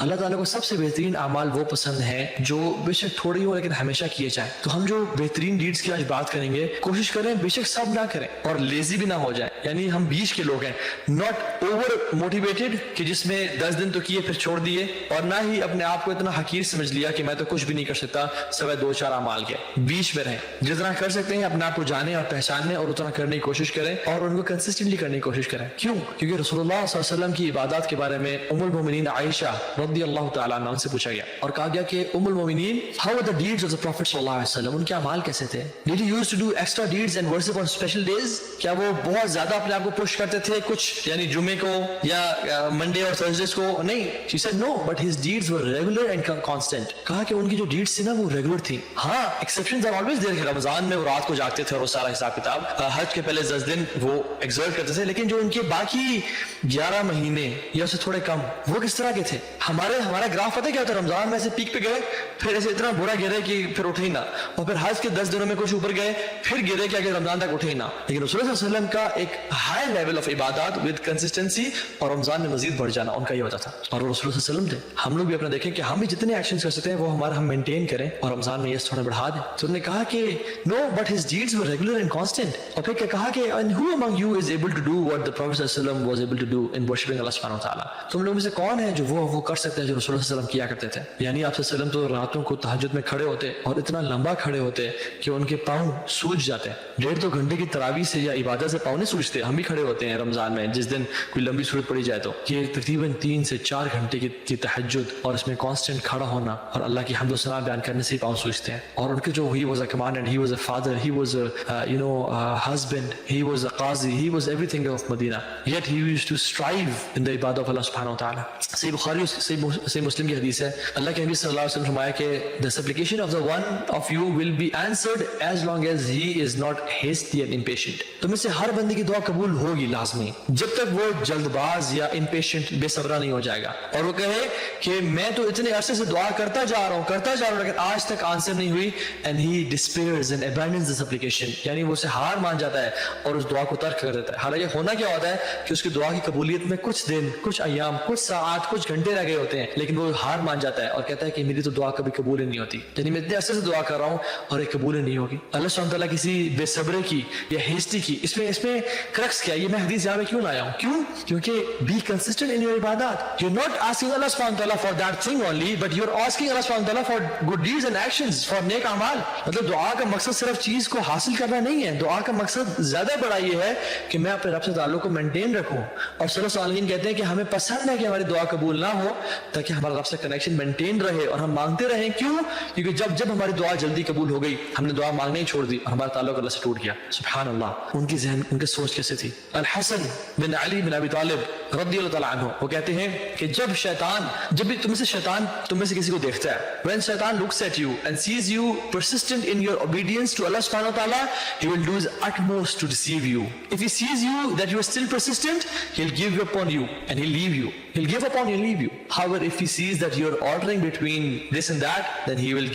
اللہ ताला को सबसे बेहतरीन अमाल वो पसंद है जो बेशक थोड़ी हो लेकिन हमेशा किए जाए। तो हम जो बेहतरीन डीड्स की आज बात करेंगे, कोशिश करें बेशक सब ना करें और लेजी भी ना हो जाए, यानी हम बीच के लोग हैं, नॉट ओवर मोटिवेटेड कि जिसमें 10 दिन तो किए फिर छोड़ दिए, और ना ही अपने आप को इतना हकीर समझ लिया कि मैं तो कुछ भी नहीं कर सकता सिवाय 2-4 अमाल के। बीच में रहें, जितना कर सकते हैं अपने आप को जाने और पहचानने और उतना करने की कोशिश करें और उनको कंसिस्टेंटली करने की कोशिश करें। क्यों? क्योंकि रसूलुल्लाह सल्लल्लाहु अलैहि वसल्लम की इबादत के बारे में उम्मुल मोमिनीन आयशा रज़ियल्लाहु तआला अन्हा से पूछा गया और कहा गया कि उम्मुल मोमिनीन, how were the deeds of the prophet सल्लल्लाहु अलैहि वसल्लम, उनके अमाल कैसे थे? Did he used to do extra deeds and worship on special days? क्या वो बहुत ज्यादा अपने आप को पुश करते थे कुछ, यानी जुमे को या मंडे और थर्सडेज को? नहीं। She said no, but his deeds were regular and constant. कहा कि उनकी जो डीड्स थी ना वो रेगुलर थी। हाँ, exceptions are always there. Ramzan में वो रात को जागते थे और वो सारा हिसाब किताब, हज के पहले 10 दिन वो एक्सर्ट करते थे, लेकिन जो उनके बाकी 11 महीने या उससे थोड़े कम, वो किस तरह के थे? हमारा ग्राफ पता है क्या होता है? रमजान में ऐसे पीक पे गए, फिर ऐसे इतना बुरा गिरे कि फिर उठे ही ना, और फिर हज के 10 दिनों में कुछ ऊपर गए, फिर गिरे कि अगर रमजान तक उठे ही ना। लेकिन रसूल सल्लल्लाहु अलैहि वसल्लम का एक हाई लेवल ऑफ इबादत विद कंसिस्टेंसी और रमजान में मजीद बढ़ जाना उनका ये होता था। और वो रसूल सल्लल्लाहु अलैहि वसल्लम थे। हम लोग भी अपना देखें कि हम भी जितने एक्शन कर सकते हैं वो हम मेंटेन करें और रमजान में ये थोड़ा बढ़ा दें। तो उन्होंने कहा कि no, but his deeds were regular and constant. और फिर क्या कहा कि and who among you is able to do what the prophet सल्लल्लाहु अलैहि वसल्लम was able to do in worshipping अल्लाह सुब्हानहू व तआला? तुम लोगों में से कौन है जो वो कर सकते हैं जो रसूल सल्लल्लाहु अलैहि वसल्लम किया करते थे? यानी आप सल्लल्लाहु अलैहि वसल्लम तो रातों को तहज्जुद में खड़े होते और इतना लंबा खड़े होते कि उनके पाँव सूज जाते हैं। 1.5-2 घंटे की तरावी से या इबादत से पाँव नहीं सूजते। हम भी खड़े होते हैं रमजान में जिस दिन कोई लंबी सूरत पड़ी जाए तो। ये तकरीबन 3 से 4 घंटे की तहज्जुद और इसमें कांस्टेंट खड़ा होना और अल्लाह की हम्द व सना बयान करने से पाँव सूजते हैं। और उनके जो he was a commandant, he was a father, he was a husband, he was a qazi, he was everything of Medina, yet he used to strive in the इबादत ऑफ अल्लाह सुब्हानहू व तआला। सही बुखारी सही मुस्लिम की हदीस है, अल्लाह के नबी सल्लल्लाहु अलैहि वसल्लम फरमाया कि the supplication of the one of you will be answered as long as he is not hasty and impatient. तो में से हर बंदे की दुआ कबूल होगी लाजमी, जब तक वो जल्दबाज या इम्पेशेंट बेसब्रा नहीं हो जाएगा और वो कहे कि मैं तो इतने अरसे से दुआ करता जा रहा हूँ लेकिन आज तक आंसर नहीं हुई, एंड ही डिस्पेयर्स एंड अबैंडन्स द सप्लिकेशन, यानी वो उसे हार मान जाता है और उस दुआ को तर्क कर देता है। हालांकि होना क्या होता है कि उसकी दुआ की कबूलियत में कुछ दिन, कुछ अय्याम, कुछ साआत, कुछ घंटे रह गए होते हैं, लेकिन वो हार मान जाता है और कहता है कि मेरी तो दुआ कभी कबूल ही नहीं होती, यानी मैं इतने अरसे से दुआ कर रहा हूँ और ये कबूल ही नहीं होगी। अल्लाह सुब्हानहू व तआला किसी बेसब्रे की या हेस्टी की, इसमें क्रक्स क्या है? ये मैं हदीस यहाँ पे क्यों लाया हूँ? क्यों? क्योंकि बी कंसिस्टेंट इन योर इबादत। यू आर नॉट आस्किंग अल्लाह सुब्हानहू व तआला for that thing only, but you are asking अल्लाह सुब्हानहू व तआला for good deeds and actions, for नेक अमाल। मतलब दुआ का मकसद सिर्फ चीज को हासिल करना नहीं है, दुआ का मकसद ज्यादा बड़ा ये है कि मैं अपने रब से ताल्लुक को मेंटेन रखूं। और सल्लल्लाहु अलैहि वसल्लम कहते हैं कि हमें पसंद है कि हमारी दुआ कबूल ना हो ताकि हमारा रब से कनेक्शन मेंटेन रहे और हम मांगते रहें। क्यों? क्योंकि जब हमारी दुआ जल्दी कबूल हो गई, हमने दुआ मांगना ही छोड़ दी और हमारा ताल्लुक अल्लाह से टूट गया। सुभान अल्लाह, उनकी ज़हन, उनकी सोच कैसे थी? अल हसन बिन अली बिन अबी तालिब रज़ियल्लाहु तआला अन्हु वो कहते हैं कि जब भी तुम में से किसी को देखता है, when Shaitan looks at you and sees you persistent in your obedience to Allah subhanahu wa ta'ala, he will do his utmost to deceive you. If he sees you that you are still persistent, he'll give upon you and he'll leave you. He'll give upon you and leave you. However, if he sees that you're altering between this and that, then he will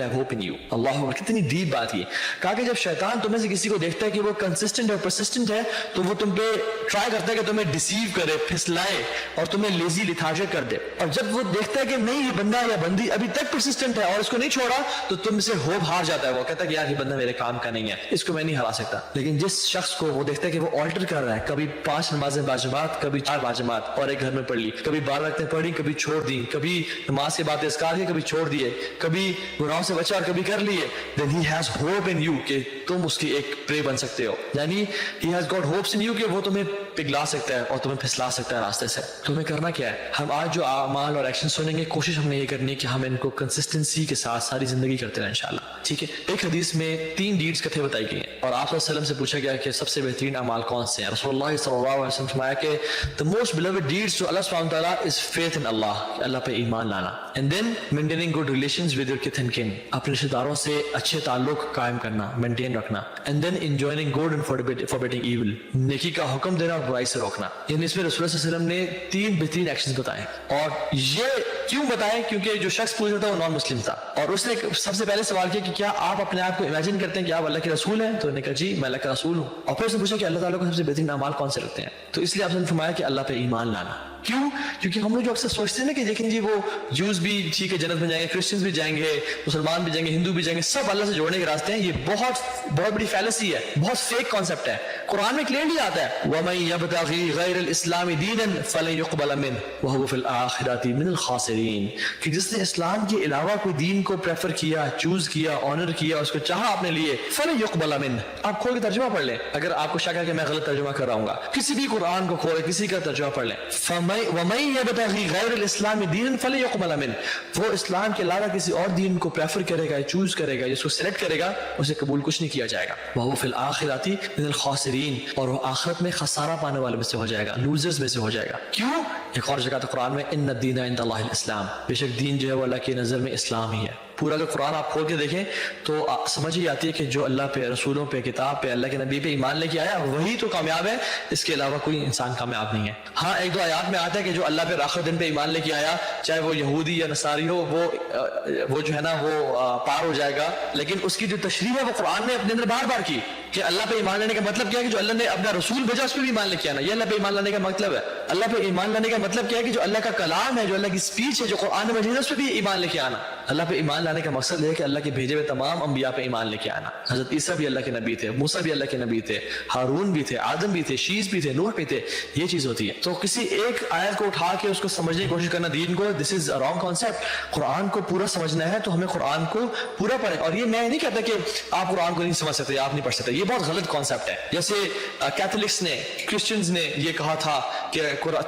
have hope in you. Allahu Akbar, कितनी deep बात है। कहा कि जब शैतान तुम्हें से किसी को देखता है कि वो कंसिस्टेंट और परसिस्टेंट है, तो वो तुम पे ट्राई करता है कि तुम्हें डिसीव करे, फिसलाए और तुम्हें लेजी लिथार्जिक कर दे। और जब वो देखता है कि नहीं, ये बंदा या बंदी अभी तक परसिस्टेंट है और इसको नहीं छोड़ा, तो तुमसे होप हार जाता है। वो कहता है कि यार ये बंदा मेरे काम का नहीं है, इसको मैं नहीं हरा सकता। लेकिन जिस शख्स को वो देखता है कि वो ऑल्टर कर रहा है, कभी 5 नमाजें बाजमात, कभी 4 बाजमात और एक घर में पढ़ ली, कभी 12 रकातें पढ़ी, कभी छोड़ दी, कभी नमाज के बाद इज़कार किए, कभी छोड़ दिए, कभी गुनाहों से बचा और कभी कर लिए, then he has hope in you कि तुम उसकी एक प्रे बन सकते हो। यानी he has got hopes in you कि वो तुम्हें पिघला सकता है और तुम्हें फिसला सकता है रास्ते से। तुम्हें करना क्या है? हम आज जो अमाल और एक्शन सुनेंगे, कोशिश हमने ये करनी है कि हम इनको कंसिस्टेंसी के साथ सारी जिंदगी करते रहें इंशाल्लाह। ठीक है, एक हदीस में 3 डीड्स कथे बताई गई हैं और आप सल्लल्लाहु अलैहि वसल्लम से पूछा गया कि सबसे बेहतरीन अमाल कौन से हैं? रसूलुल्लाह सल्लल्लाहु अलैहि वसल्लम फरमाया कि the most beloved deeds to अल्लाह सुब्हानहू व तआला इज फेथ इन अल्लाह, अल्लाह पे ईमान लाना, and then maintaining good relations with your kith and kin, अपने रिश्तेदारों से अच्छे ताल्लुक कायम करना, मेंटेन रखना, and then enjoying good and forbidding evil, नेकी का हुक्म देना और बुराई से रोकना। यानी इसमें रसूलुल्लाह सल्लल्लाहु अलैहि वसल्लम ने 3 बेहतरीन एक्शंस बताए। और ये क्यों बताए? क्योंकि जो शख्स पूछ रहा था वो नॉन मुस्लिम था और उसने सबसे पहले सवाल किया कि क्या आप अपने आप को इमेजिन करते हैं कि आप अल्लाह के रसूल हैं? तो उन्होंने कहा जी मैं अल्लाह का रसूल हूँ। और फिर उसने पूछा कि अल्लाह ताला को सबसे बेहतरीन अमाल कौन से लगते हैं? तो इसलिए आपने फरमाया कि अल्लाह पे ईमान लाना, क्यों? क्योंकि हम लोग जो अक्सर सोचते हैं ना कि देखें जी वो जूस भी ठीक है जन्नत में जाएंगे, क्रिश्चियंस भी जाएंगे, मुसलमान भी जाएंगे, हिंदू भी जाएंगे, सब अल्लाह से जोड़ने के रास्ते हैं। ये बहुत बड़ी फैलेसी है, बहुत फेक कॉन्सेप्ट है। कुरान में क्लियरली आता है वमन यब्तगी गैरल इस्लामी दीनन फलन युक़बल मिन्हु वहुव फिल आखिरति मिनल खासिरीन, कि जिसने इस्लाम के अलावा कोई दीन को प्रेफर किया, चूज किया, ऑनर किया, उसको चाहा अपने लिए, फलन युक़बल मिन्हु। आप खोल के तर्जुमा पढ़ लें, अगर आपको शक है कि मैं गलत तर्जुमा कर रहा हूँ, किसी भी कुरान को खोले, किसी का तर्जुमा पढ़ लें, वमन यब्तगी गैरल इस्लामी दीनन फलन युक़बल मिन्हु, वो इस्लाम के अलावा किसी और दीन को प्रेफर करेगा, चूज करेगा, जिसको सिलेक्ट करेगा, उसे कबूल कुछ नहीं किया जाएगा। वहुव फिल आखिरति मिनल खासिरीन, और वो आखिरत में खसारा पाने वाले में से हो जाएगा, लूजर्स में से हो जाएगा। क्यों? एक और जगह तो कुरान में इन्न दीन इंदल्लाहिल इस्लाम, बेशक दीन जो है वो अल्लाह की नज़र में इस्लाम ही है। पूरा अगर कुरान आप खोल के देखें तो समझ ही आती है कि जो अल्लाह पे, रसूलों पे, किताब पे, अल्लाह के नबी पे ईमान लेके आया वही तो कामयाब है, इसके अलावा कोई इंसान कामयाब नहीं है। हाँ, एक दो आयात में आता है कि जो अल्लाह पे आखिर दिन पे ईमान लेके आया, चाहे वो यहूदी या नसारी हो, वो जो है ना वो पार हो जाएगा। लेकिन उसकी जो तशरीह है वो कुरान ने अपने अंदर बार बार की कि अल्लाह पे ईमान लाने का मतलब क्या है कि जो अल्लाह ने अपना रसूल भेजा उस पर भी ईमान लेके आना, ये अल्लाह पे ईमान लाने का मतलब है। अल्लाह पे ईमान लाने का मतलब क्या है कि जो अल्लाह का कलाम है, जो अल्लाह की स्पीच है, जो कुरान मजीद है, उस पर भी ईमान लेके आना। अल्लाह पे ईमान लाने का मकसद है कि अल्लाह के भेजे हुए तमाम अंबिया पे ईमान लेके आना। हजरत ईसा भी अल्लाह के नबी थे, मूसा भी अल्लाह के नबी थे, हारून भी थे, आदम भी थे, शीस भी थे, नूह भी थे। ये चीज होती है। तो किसी एक आयत को उठा के उसको समझने की कोशिश करना दीन को, this is wrong concept. Quran को पूरा समझना है तो हमें कुरान को पूरा पढ़े। और ये मैं नहीं कहता कि आप कुरान को नहीं समझ सकते, आप नहीं पढ़ सकते, ये बहुत गलत कॉन्सेप्ट है। जैसे कैथोलिक्स ने, क्रिश्चियंस ने ये कहा था कि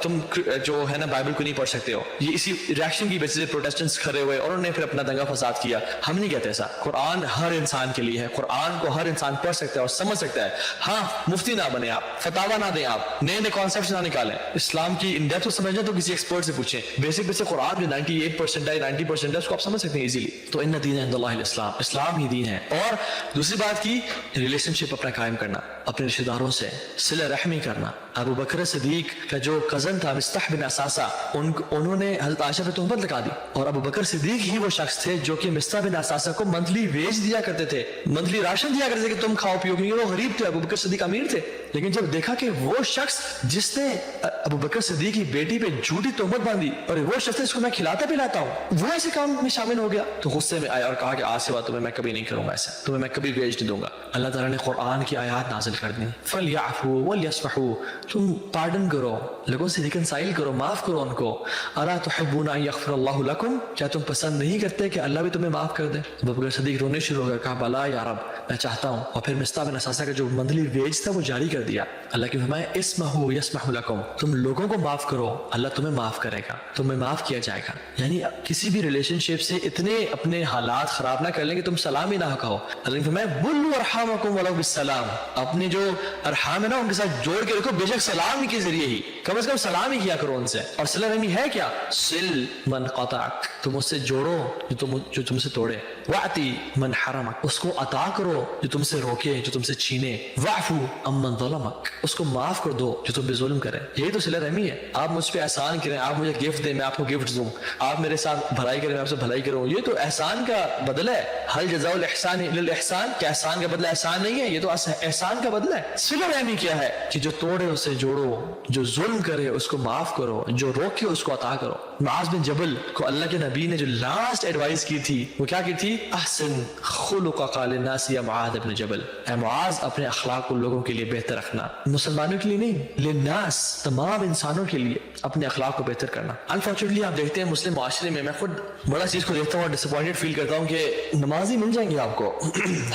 तुम जो है ना बाइबल को नहीं पढ़ सकते हो, ये इसी रिएक्शन की बेसिस पे प्रोटेस्टेंट्स खड़े हुए और उन्होंने फिर अपना दंगा फसाद किया। हम नहीं कहते ऐसा, कुरान हर इंसान के लिए है, कुरान को हर इंसान पढ़ सकता है और समझ सकता है। हाँ, मुफ्ती ना बने आप, फतावा ना दें आप, नए नए कॉन्सेप्ट ना निकालें, इस्लाम की इन डेप्थ समझना तो किसी एक्सपर्ट से पूछें। बेसिक बेसिक कुरान जो 98% है, 90% है, उसको आप समझ सकते हैं इजीली। तो इन्ना दीन इंदल्लाहिल इस्लाम, इस्लाम ही दीन है। और दूसरी बात की, रिलेशनशिप अपना कायम करना, अपने रिश्तेदारों से सिला रहमी करना। अबू बकर सिद्दीक का जो कजन था मिस्ताह बिन असासा, उन्होंने हज़रत आयशा पे तोहमत लगा दी। और अबू बकर सिद्दीक ही वो शख्स थे जो कि मिस्ताह बिन असासा को मंथली वेज दिया करते थे, मंथली राशन दिया करते थे कि तुम खाओ पियो, क्योंकि वो गरीब थे, अबू बकर सिद्दीक अमीर थे। लेकिन जब देखा कि वो शख्स जिसने अबू बकर सिद्दीक की बेटी पे झूठी तोहमत बांधी और वो शख्स इसको मैं खिलाता पिलाता हूँ, वो ऐसे काम में शामिल हो गया, तो गुस्से में आया और कहा कि आज से बात तुम्हें मैं कभी नहीं करूंगा, ऐसा तुम्हें मैं कभी वेज नहीं दूंगा। अल्लाह ताला ने कुरान की आयत नाजिल कर दी, फलयाफू वलयस्फहू, तुम पार्डन करो, लोगों से रिकंसाइल करो, माफ करो उनको। अला तुहिब्बूना अन यग़फ़िरल्लाहु लकुम, क्या तुम पसंद नहीं करते कि अल्लाह भी तुम्हें माफ कर दे? अबू बकर सिद्दीक रोने शुरू हो गए, कहा बला या रब, मैं चाहता हूँ। और फिर मिस्ताह बिन असासा का जो मंथली वेज था वो जारी कर दिया। अल्लाह की फरमाया इस्महू यस्महु लकुम, तुम लोगों को माफ करो, अल्लाह तुम्हें माफ करेगा, तुम्हें माफ किया जाएगा। यानी किसी भी रिलेशनशिप से इतने अपने हालात खराब ना कर लेंगे तुम सलाम ही ना कहो। अल्लाह की फरमाया बुल्लु अरहामकुम वलौ बिस्सलाम, अपने जो अरहाम है ना उनके साथ जोड़ के रखो, बेशक सलाम ही के जरिए ही, कम से कम सलाम ही किया करो उनसे। और सिला रहमी है क्या? सिल मन क़ताअक, तुम उससे जोड़ो जो तुमसे तोड़े। वाती मन हरमक, उसको अता करो जो तुमसे रोके, जो तुमसे छीने। वाफू अम्मन ज़लमक, उसको माफ कर दो जो तुम पे जुल्म करे। यही तो सिला रहमी है। आप मुझ पे एहसान करें, आप मुझे गिफ्ट दें, मैं आपको गिफ्ट दूं, आप मेरे साथ भलाई करें, मैं आपसे भलाई करूं, ये तो एहसान का बदला है। हल जज़ाउल इहसान इल्लल इहसान, क्या एहसान का बदला एहसान नहीं है? ये तो एहसान का बदला है। सिला रहमी क्या है कि जो तोड़े उसे जोड़ो, जो जुल्म करे उसको माफ करो, जो रोके उसको अता करो। मुआज़ बिन जबल को अल्लाह के नबी ने जो लास्ट एडवाइस की थी वो क्या की थी? अहसन खुलुक़क लिन्नास या मुआज़ इब्न जबल, ऐ मुआज़ अपने अखलाक को लोगों के लिए बेहतर रखना, मुसलमानों के लिए नहीं, लिन्नास तमाम इंसानों के लिए अपने अखलाक को बेहतर करना। अनफॉर्चुनेटली आप देखते हैं मुस्लिम माशरे में, मैं खुद बड़ा चीज को देखता हूँ और डिसअपॉइंटेड फील करता हूँ कि नमाजी मिल जाएंगे आपको,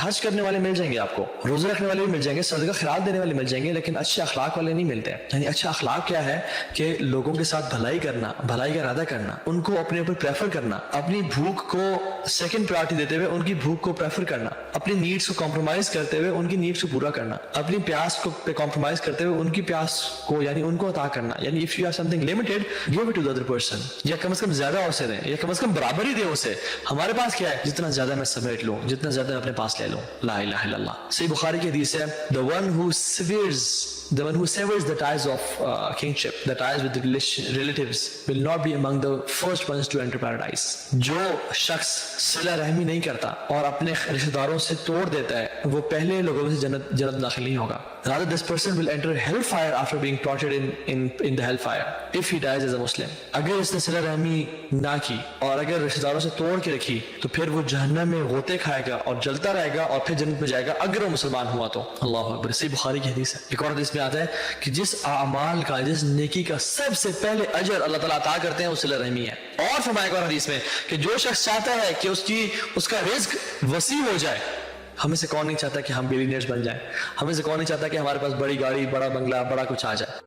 हज करने वाले मिल जाएंगे आपको, रोजा रखने वाले भी मिल जाएंगे, सदका खैरात देने वाले मिल जाएंगे, लेकिन अच्छे अखलाक वाले नहीं मिलते। यानी अच्छा अखलाक क्या है कि लोगों के साथ भलाई करना, भलाई का इरादा करना, उनको अपने ऊपर प्रेफर करना, अपनी भूख को सेकंड प्रायोरिटी देते हुए उनकी भूख को प्रेफर करना, अपनी नीड्स को कॉम्प्रोमाइज करते हुए उनकी नीड्स को पूरा करना, अपनी प्यास को पे कॉम्प्रोमाइज करते हुए उनकी प्यास को यानी उनको अता करना। यानी if you have something limited give it to the other person, या कम से कम ज्यादा उसे दें, या कम से कम बराबर ही दे उसे। हमारे पास क्या है? जितना ज्यादा मैं समेट लूं, जितना ज्यादा अपने पास ले लूं। ला इलाहा इल्लल्लाह। सही बुखारी की हदीस है, the one who severs the ties of kingship, the ties with the relatives will not be among the first ones to enter paradise. جو شخص صلہ رحمی نہیں کرتا اور اپنے رشتہ داروں سے توڑ دیتا ہے وہ پہلے لوگوں میں سے جنت داخل نہیں ہوگا. Rather, this person will enter hellfire after being tortured in the hellfire if he dies as a Muslim. اگر اس نے صلہ رحمی نہ کی اور اگر رشتہ داروں سے توڑ کے رکھی تو پھر وہ جہنم میں غوطے کھائے گا اور جلتا رہے گا اور پھر جنت میں جائے گا اگر وہ مسلمان ہوا تو. اللہ اکبر. صحیح بخاری کی حدیث ہے. ایک اور حدیث میں آتا ہے کہ جس اعمال کا جس نیکی کا سب سے پہلے اجر اللہ تعالیٰ عطا کرتے ہیں وہ صلہ رحمی ہے. اور فرمایا ایک اور حدیث میں کہ جو شخص چاہتا ہے کہ اس کا رزق وسیع ہو جائے. ہمیں سے کون نہیں چاہتا کہ ہم بیلینئرز بن جائیں؟ ہمیں سے کون نہیں چاہتا کہ ہمارے پاس بڑی گاڑی بڑا بنگلہ بڑا کچھ آ جائے؟